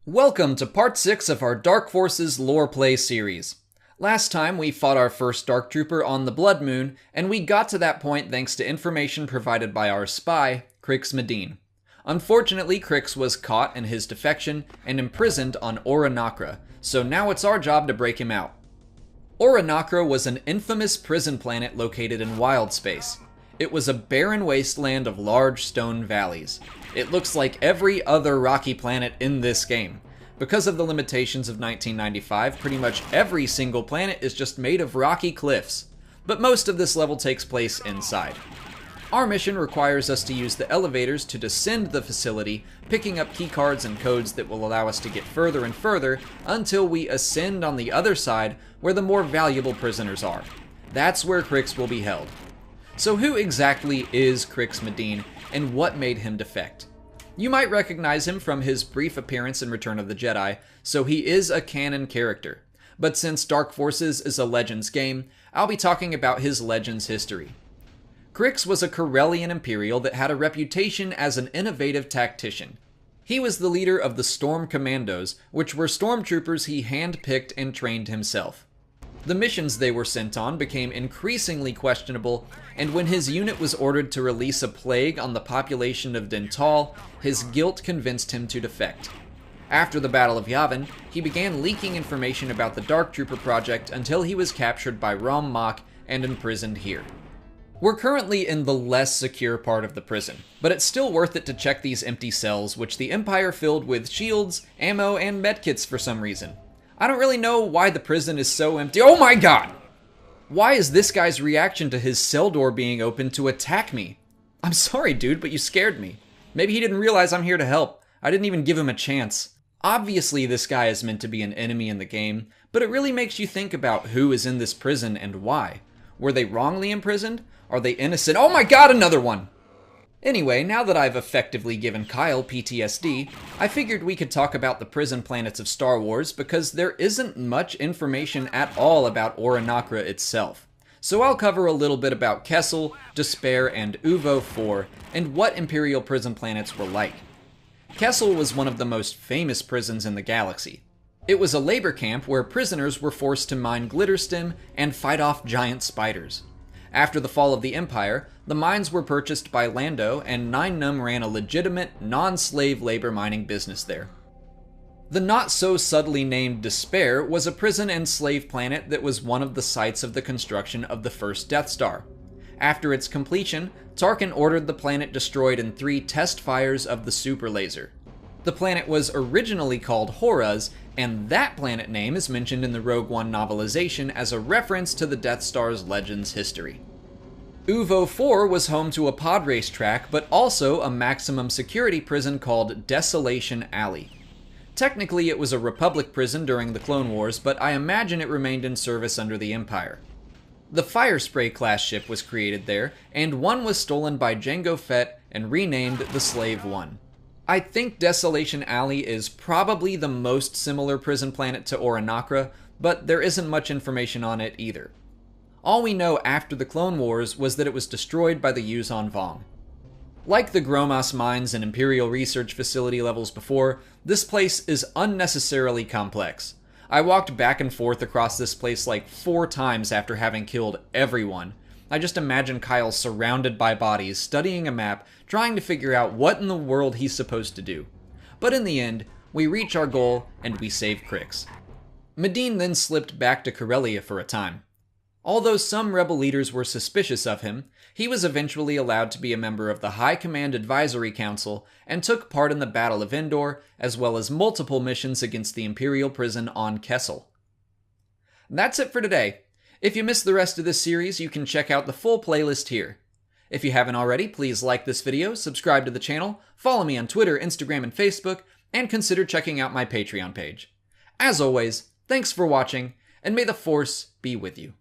Welcome to part 6 of our Dark Forces lore play series. Last time we fought our first Dark Trooper on the Blood Moon, and we got to that point thanks to information provided by our spy, Crix Madine. Unfortunately, Crix was caught in his defection and imprisoned on Oranakra, so now it's our job to break him out. Oranakra was an infamous prison planet located in wild space. It was a barren wasteland of large stone valleys. It looks like every other rocky planet in this game. Because of the limitations of 1995, pretty much every single planet is just made of rocky cliffs, but most of this level takes place inside. Our mission requires us to use the elevators to descend the facility, picking up keycards and codes that will allow us to get further and further until we ascend on the other side where the more valuable prisoners are. That's where Crix will be held. So who exactly is Crix Madine, and what made him defect? You might recognize him from his brief appearance in Return of the Jedi, so he is a canon character. But since Dark Forces is a Legends game, I'll be talking about his Legends history. Crix was a Corellian Imperial that had a reputation as an innovative tactician. He was the leader of the Storm Commandos, which were stormtroopers he hand-picked and trained himself. The missions they were sent on became increasingly questionable, and when his unit was ordered to release a plague on the population of Dental, his guilt convinced him to defect. After the Battle of Yavin, he began leaking information about the Dark Trooper project until he was captured by Rom Mach and imprisoned here. We're currently in the less secure part of the prison, but it's still worth it to check these empty cells, which the Empire filled with shields, ammo, and medkits for some reason. I don't really know why the prison is so empty. Oh my god! Why is this guy's reaction to his cell door being open to attack me? I'm sorry, dude, but you scared me. Maybe he didn't realize I'm here to help. I didn't even give him a chance. Obviously, this guy is meant to be an enemy in the game, but it really makes you think about who is in this prison and why. Were they wrongly imprisoned? Are they innocent? Oh my god, another one! Anyway, now that I've effectively given Kyle PTSD, I figured we could talk about the prison planets of Star Wars because there isn't much information at all about Oranakra itself. So I'll cover a little bit about Kessel, Despair, and Uvo 4, and what Imperial prison planets were like. Kessel was one of the most famous prisons in the galaxy. It was a labor camp where prisoners were forced to mine glitterstim and fight off giant spiders. After the fall of the Empire, the mines were purchased by Lando, and Nine Num ran a legitimate, non-slave labor mining business there. The not-so-subtly named Despair was a prison and slave planet that was one of the sites of the construction of the first Death Star. After its completion, Tarkin ordered the planet destroyed in 3 test fires of the super laser. The planet was originally called Horus, and that planet name is mentioned in the Rogue One novelization as a reference to the Death Star's Legends history. Uvo 4 was home to a pod race track, but also a maximum security prison called Desolation Alley. Technically, it was a Republic prison during the Clone Wars, but I imagine it remained in service under the Empire. The Firespray class ship was created there, and one was stolen by Jango Fett and renamed the Slave One. I think Desolation Alley is probably the most similar prison planet to Oranakra, but there isn't much information on it either. All we know after the Clone Wars was that it was destroyed by the Yuuzhan Vong. Like the Gromas mines and Imperial Research Facility levels before, this place is unnecessarily complex. I walked back and forth across this place like 4 times after having killed everyone. I just imagine Kyle surrounded by bodies, studying a map, trying to figure out what in the world he's supposed to do. But in the end, we reach our goal and we save Crix. Madine then slipped back to Corellia for a time. Although some rebel leaders were suspicious of him, he was eventually allowed to be a member of the High Command Advisory Council and took part in the Battle of Endor, as well as multiple missions against the Imperial prison on Kessel. That's it for today. If you missed the rest of this series, you can check out the full playlist here. If you haven't already, please like this video, subscribe to the channel, follow me on Twitter, Instagram, and Facebook, and consider checking out my Patreon page. As always, thanks for watching, and may the Force be with you.